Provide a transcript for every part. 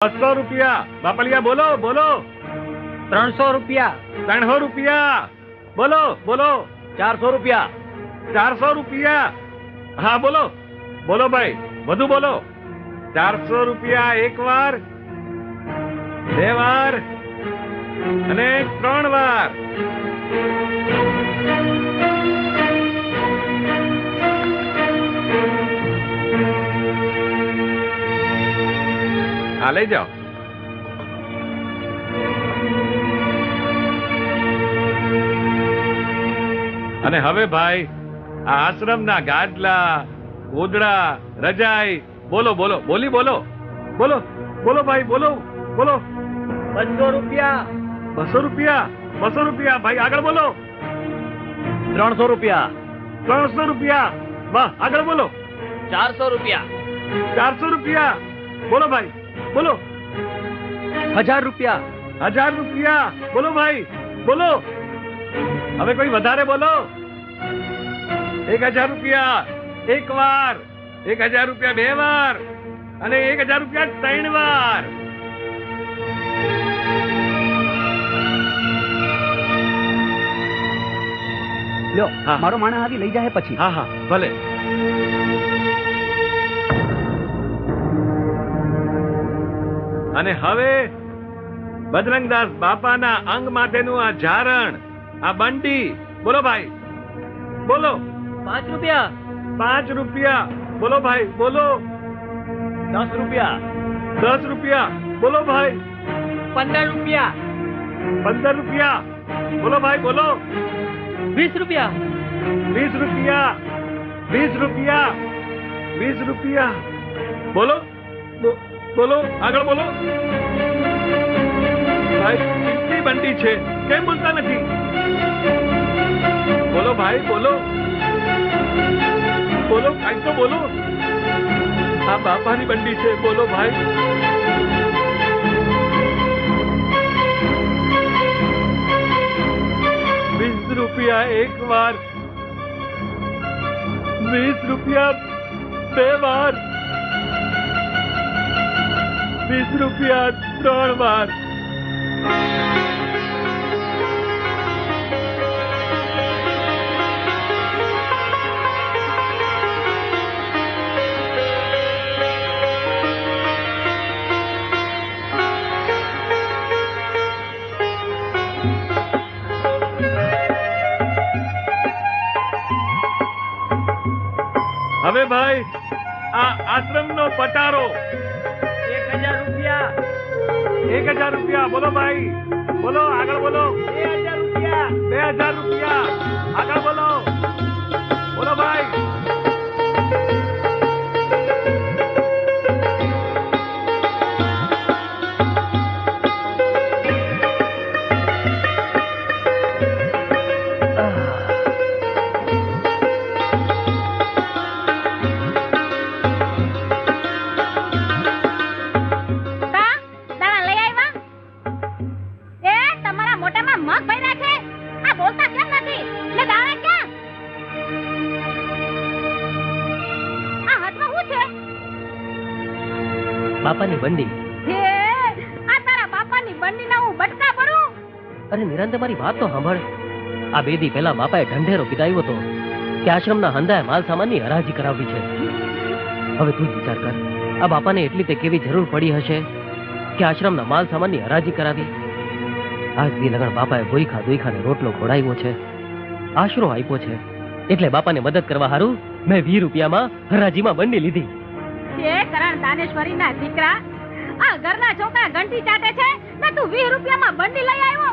200 રૂપિયા બાપલિયા બોલો બોલો 300 રૂપિયા 300 રૂપિયા બોલો બોલો 400 રૂપિયા 400 રૂપિયા હા બોલો બોલો ભાઈ વધુ બોલો 400 રૂપિયા એક વાર બે વાર અને 3 વાર હા લઈ જાઓ અને હવે ભાઈ આ આશ્રમના ગાદલા ગોદડા રજાઈ બોલો બોલો બોલી બોલો બોલો બોલો ભાઈ બોલો બોલો 200 રૂપિયા 200 રૂપિયા 200 રૂપિયા ભાઈ આગળ બોલો 300 રૂપિયા 300 રૂપિયા વાહ આગળ બોલો 400 રૂપિયા 400 રૂપિયા બોલો ભાઈ બોલો 1000 રૂપિયા 1000 રૂપિયા બોલો ભાઈ બોલો હવે કોઈ વધારે બોલો 1000 રૂપિયા એક વાર 1000 રૂપિયા બે વાર અને 1000 રૂપિયા 3 વાર લ્યો હા. મારો માણસ આવી લઈ જાય પછી હા હા ભલે અને હવે બજરંગદાસ બાપાના અંગ માટેનું આ જારણ આ બંડી બોલો ભાઈ બોલો 5 રૂપિયા 5 રૂપિયા બોલો ભાઈ બોલો 10 રૂપિયા 10 રૂપિયા બોલો ભાઈ 15 રૂપિયા 15 રૂપિયા બોલો ભાઈ બોલો 20 રૂપિયા 20 રૂપિયા 20 રૂપિયા 20 રૂપિયા બોલો બોલો આગળ બોલો ભાઈ કેટલી બંડી છે કેમ બોલતા નથી બોલો ભાઈ બોલો બોલો કાંઈ તો બોલો આ બાપાની બંડી છે બોલો ભાઈ 20 રૂપિયા એક વાર 20 રૂપિયા બે વાર 20 રૂપિયા 3 વાર હવે ભાઈ આ આશ્રમનો પટારો 1000 રૂપિયા 1000 રૂપિયા બોલો ભાઈ બોલો આગળ બોલો 2000 રૂપિયા 2000 રૂપિયા આગળ બોલો બોલો ભાઈ બાપાની બંડી આ તારા બાપાની બંડીના હું બટકા ભરું અરે નિરંતર મારી વાત તો સાંભળ આ 2 દી પહેલા બાપાએ ઢંઢેરો પીધાવ્યો હતો કે આશ્રમના હંધાએ માલ સામાનની હરાજી કરાવવી છે હવે તું જ વિચાર કર આ બાપાને એટલી તે કેવી જરૂર પડી હશે કે આશ્રમના માલ સામાનની હરાજી કરાવી આજ દી લગણ બાપાએ ભૂખા દુઈખાને રોટલો ખોડાવ્યો છે આશરો આપ્યો છે એટલે બાપાને મદદ કરવા હારું મેં 20 રૂપિયામાં હરાજીમાં બંડી લીધી હે કરણ દાનેશ્વરી ના દીકરા આ ઘરના છોકરા ઘંટી ચાટે છે ને તું 20 રૂપિયામાં બંડી લઈ આવ્યો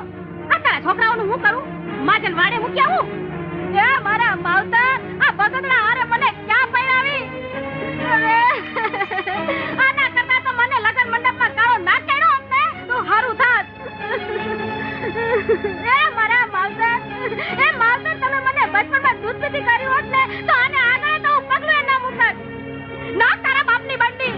આ તારા છોકરાઓનું હું કરું માજન વાડે મૂક્યા હું એ મારા માવતર આ બગડડા હારે મને ક્યાં પહેરાવી અરે આના કરતા તો મને લગન મંડપમાં કાળો નાક કાઢ્યો અમને તો હારું થાત એ મારા માવતર તમે મને બચપણમાં દૂધ પીતી કર્યું હોત ને તો આને આગળ તો હું પગલું ના મૂકત ના તારા બાપની બંડી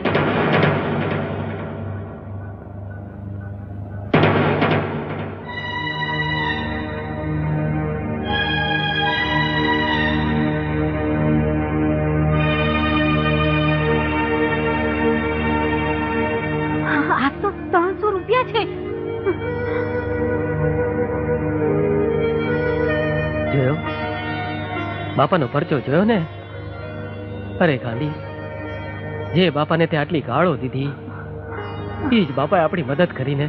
300 રૂપિયા છે. જોયો બાપાનો પરચો જોયો ને? અરે ગાંડી, જે બાપાને તે આટલી ગાળો દીધી એ જ બાપાએ આપણી મદદ કરીને.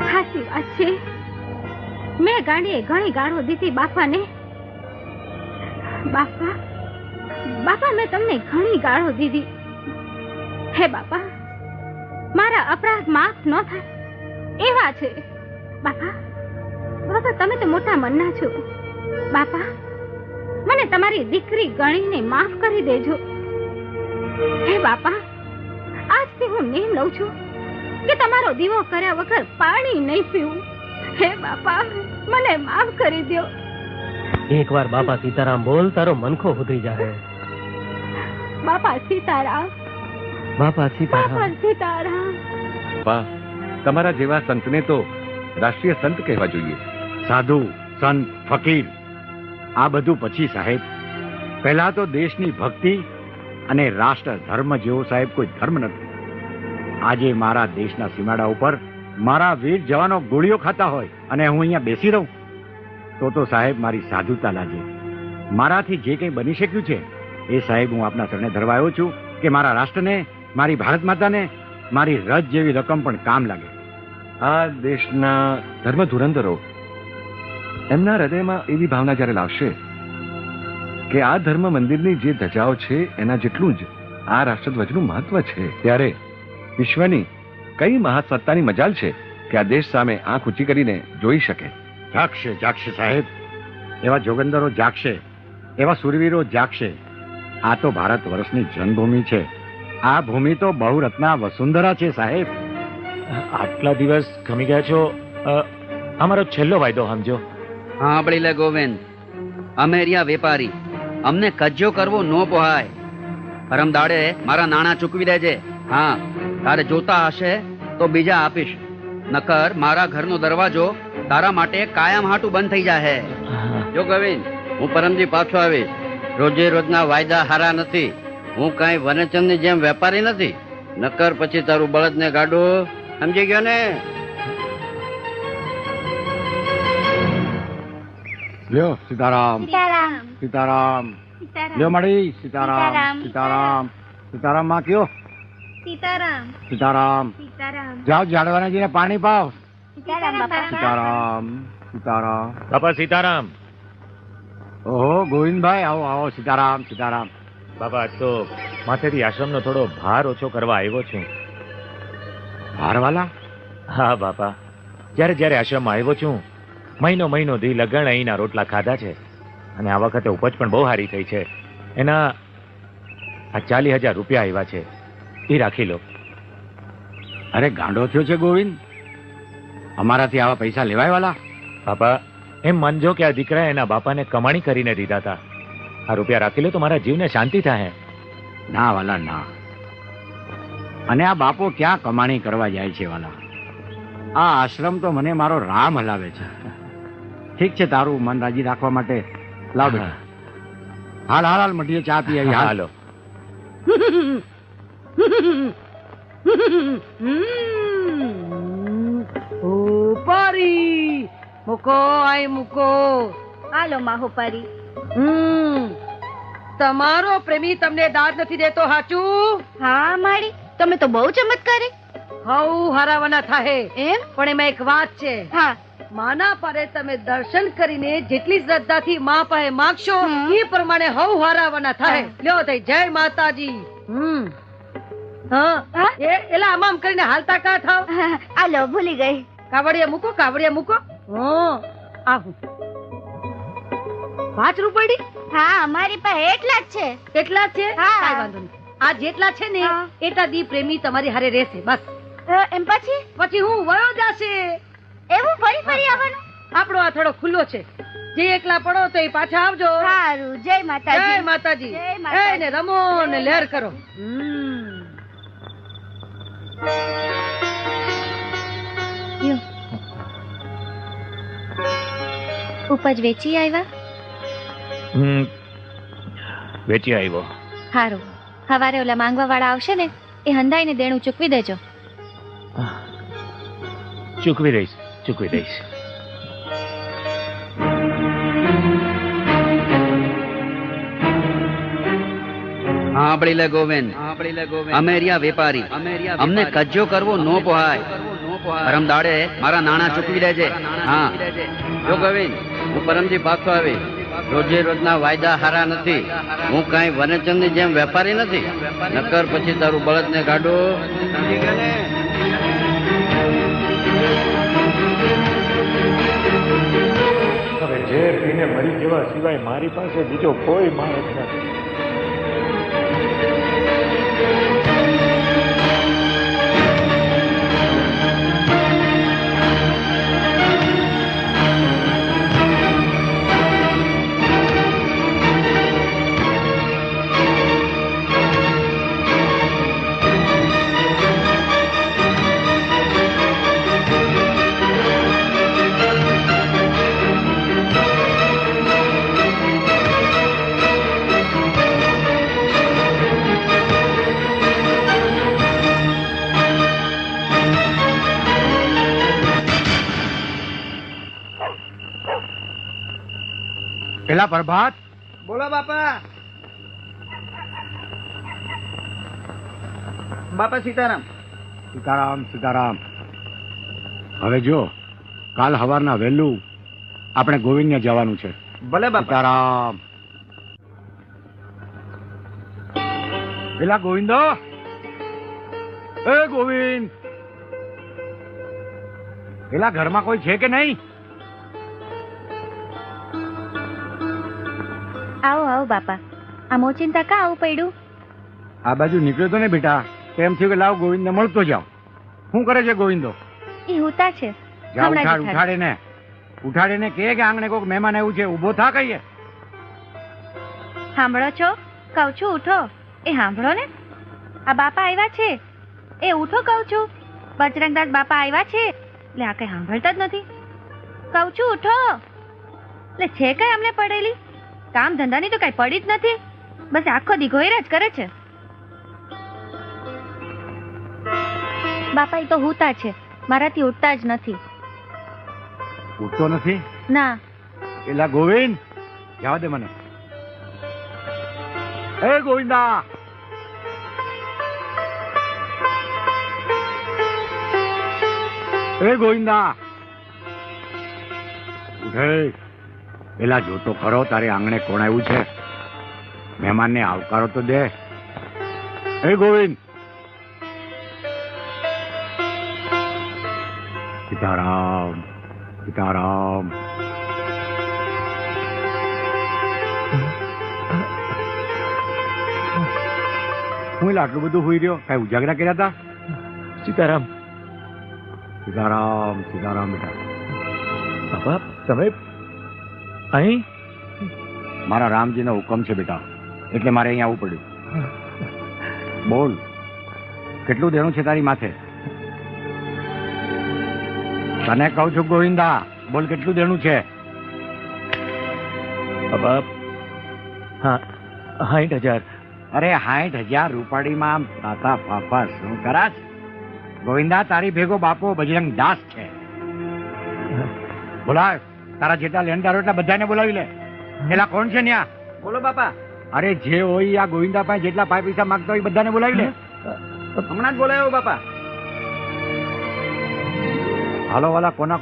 સાચી વાત છે. મેં ગાંડીએ ઘણી ગાળો દીધી બાપાને. બાપા મેં તમને ઘણી ગાળો દીધી. હે બાપા, મારા અપરાધ માફ ન થાય એવા છે. બાપા તમે તો મોટા મનના છો. બાપા, મને તમારી દીકરી ગણીને માફ કરી દેજો. હે બાપા, આજથી હું નેમ લઉં છું કે તમારો દીવો કર્યા વગર પાણી નહીં પીવું. હે બાપા, મને માફ કરી દો. એકવાર બાપા સીતારામ બોલ, તારો મનખો ઉતરી જાય. બાપા સીતારામ, બાપા સીતારામ. બાપા સીતારામ. બા, તમારા જેવા સંતને તો રાષ્ટ્રીય સંત કહેવા જોઈએ. સાધુ, સંત, ફકીર આ બધું પછી સાહેબ. પહેલા તો દેશની ભક્તિ અને રાષ્ટ્ર ધર્મ જેવો સાહેબ કોઈ ધર્મ નથી. આજે મારા દેશના સીમાડા ઉપર મારા વીર જવાનો ગોળીઓ ખાતા હોય અને હું અહીંયા બેસી રહું તો સાહેબ મારી સાધુતા લાગે. મારાથી જે કંઈ બની શક્યું છે એ સાહેબ હું આપના ચરણે ધરવા આવ્યો છું કે મારા રાષ્ટ્રને, મારી ભારત માતાને મારી રજ જેવી રકમ પણ કામ લાગે. આ દેશના ધર્મ ધુરંધરો એમના હૃદયમાં એવી ભાવના જ્યારે લાવશે કે આ ધર્મ મંદિરની જે ધજાઓ છે એના જેટલું જ આ રાષ્ટ્રધ્વજનું મહત્વ છે, ત્યારે વિશ્વની કઈ મહાસત્તાની મજાલ છે કે આ દેશ સામે આંખ ઊંચી કરીને જોઈ શકે. જાગશે સાહેબ. એવા જોગંદરો જાગશે, એવા સુરવીરો જાગશે. આ તો ભારત વર્ષની જન્મભૂમિ છે. આ ભૂમિ તો બહુરત્ના વસુંધરા છે સાહેબ. આટલા દિવસ ખમી ગયા છો, અમારો છેલ્લો વાયદો સમજો. સાંભળી લે ગોવિંદ, અમે રહ્યા વેપારી, અમને કજ્જો કરવો ન પોહાય. પરમ દાડે મારા નાણાં ચૂકવી દેજે. હા, તારે જોતા હશે તો બીજા આપીશ, નકર મારા ઘરનો દરવાજો તારા માટે કાયમ હાટું બંધ થઈ જાય. જો ગોવિંદ, હું પરમજી પાછો આવીશ. રોજે રોજના વાયદા હારા નથી. હું કાંઈ વનચંદની જેમ વેપારી નથી, નકર પછી તારું બળદને ગાડું. સમજી ગયો ને? લ્યો સીતારામ, સીતારામ. લ્યો મળી સીતારામ, સીતારામ. સીતારામ માં કયો? સીતારામ, સીતારામ. સીતારામ. જાઓ ઝાડવાના જઈને પાણી પાવ. સીતારામ બાપા. સીતારામ, સીતારામ. બાપા સીતારામ. ઓહો ગોવિંદભાઈ, આવો આવો. સીતારામ, સીતારામ. બાપા આજ તો માથેથી આશ્રમનો થોડો ભાર ઓછો કરવા આવ્યો છું. ભારવાલા? હા બાપા, જ્યારે જ્યારે આશ્રમમાં આવ્યો છું મહિનો દી લગણ અહીંના રોટલા ખાધા છે, અને આ વખતે ઉપજ પણ બહુ સારી થઈ છે. એના આ 40,000 રૂપિયા આવ્યા છે, એ રાખી લો. અરે ગાંડો થયો છે ગોવિંદ, અમારાથી આવા પૈસા લેવાય વાલા? બાપા એમ માનજો કે આ દીકરાએ એના બાપાને કમાણી કરીને દીધા હતા. આ રૂપિયા રાખી લો તો મારા જીવને શાંતિ થાય. ના વાલા ના. અને આ બાપો ક્યાં કમાણી કરવા જાય છે વાલા? આ આશ્રમ તો મને મારો રામ હલાવે છે. ઠીક છે, તારું મન રાજી રાખવા માટે લાવ બેટા. હાલ હાલ હાલ મટીએ, ચા પી આવી. હાલો. ઉપારી મૂકો, આય મૂકો. હાલો માહોપારી. તમારો પ્રેમી તમને દાદ નથી દેતો, હાચું? હા માળી, તમે તો બહુ ચમત્કારી. હઉ હરાવાના થાય એમ? પણ એમાં એક વાત છે. હા. માના પારે તમે દર્શન કરીને જેટલી શ્રદ્ધાથી મા પાસે માગશો એ પ્રમાણે હઉ હરાવાના થાય. લ્યો થઈ, જય માતાજી. હા, એલા આમ કરીને હાલતા કા થાવ? હાલો, ભૂલી ગઈ. કાવડિયા મૂકો, કાવડિયા મૂકો. આવું 5 રૂપિયા? હા, અમારી પાસે એટલા જ છે. એટલા જ છે? હા. કાંઈ વાંધો નહીં. આ જેટલા છે ને હા. એટલા દી પ્રેમી તમારી હારે રહેશે. બસ એમ પછી પછી હું વયો જશે. એવું ફરી ફરી આવવાનું? આપણો આ થોડો ખુલ્લો છે, જે એકલા પડો તો એ પાછા આવજો. સારું, જય માતાજી. જય માતાજી. જય માતાજી. ને રમો ને લહેર કરો. ઉપજ વેચી આવ્યા? વેચી આવ્યો. સારું, સવારે ઓલા માંગવા વાળા આવશે ને એ હંધાઈને દેણું ચૂકવી દેજો. ચૂકવી દઈશ, ચૂકવી દઈશ. સાંભળી લે ગોવિંદ, અમે રહ્યા વેપારી, અમને કજ્જો કરવો નો પોહાય. પરમ દાડે મારા નાણાં ચૂકવી દેજે. હા જો ગોવિંદ, હું પરમજી પાછો આવી. રોજે રોજના વાયદા હારા નથી. હું કાંઈ વનચંદની જેમ વેપારી નથી. નકર પછી તારું બળદને ગાડો. હવે ઝેર પીને મરી જવા સિવાય મારી પાસે બીજો કોઈ માણસ નથી. પેલા પ્રભાત, બોલો બાપા. બાપા સીતારામ. સીતારામ સીતારામ. હવે જો કાલ સવારના વહેલું આપણે ગોવિંદને જવાનું છે. ભલે બાપા. સીતારામ. પેલા ગોવિંદો, એ ગોવિંદ, પેલા ઘરમાં કોઈ છે કે નહીં? આવો આવો બાપા. આ મોચિંતા કા આવું પડ્યું? આ બાજુ નીકળ્યો તો ને બેટા, તેમ થયું કે લાવ ગોવિંદને મળતો જાવ. શું કરે છે ગોવિંદો? એ હુતા છે. જા હમણાં જ ઉઠાડે ને, ઉઠાડે ને કે આંગણે કોઈક મહેમાન આવ્યું છે, ઊભો થા કહીએ. સાંભળો છો? કહું છું ઉઠો. એ સાંભળો ને, આ બાપા આવ્યા છે. એ ઉઠો કહું છું. બજરંગદાસ બાપા આવ્યા છે. એટલે આ કઈ સાંભળતા જ નથી. કહું છું ઉઠો. એટલે છે કઈ અમને પડેલી કામ ધંધાની તો કઈ પડી જ નથી. બસ આખો દી ઘોયરા જ કરે છે. બાપા એ તો હુતા છે, મારાથી ઉઠતા જ નથી. ઉઠતો નથી? ના. પેલા ગોવિંદ, જવા દે મને. એ ગોવિંદા, એ ગોવિંદા, ઉઠે. પેલા જોતો ખરો તારે આંગણે કોણ આવ્યું છે? મહેમાનને આવકારો તો દે. એ ગોવિંદ. સીતારામ સીતારામ. હું એટલે આટલું બધું હોઈ રહ્યો? કઈ ઉજાગરા કર્યા હતા? સીતારામ. સીતારામ સીતારામ. બેટા બાપા, તમે અહીં? મારા રામજીનો હુકમ છે બેટા, એટલે મારે અહીંયા આવવું પડ્યું. બોલ, કેટલું દેણું છે તારી માથે? તને કહું છું ગોવિંદા, બોલ કેટલું દેણું છે? બાપા, હા, 60,000. અરે 60,000 રૂપાડીમાં આમ તાતા પાપા શું કરાશ? ગોવિંદા, તારી ભેગો બાપો બજરંગ દાસ છે. બોલાવ, તારા જેટલા લેણદારો એટલા બધાને બોલાવી લે. એલા કોણ છે ન્યા? બોલો બાપા. અરે જે હોય આ ગોવિંદા પાસે જેટલા પૈસા માંગતા હોય એ બધાને બોલાવી લે. હમણાં જ બોલાયો બાપા. હાલો વાલા, કોના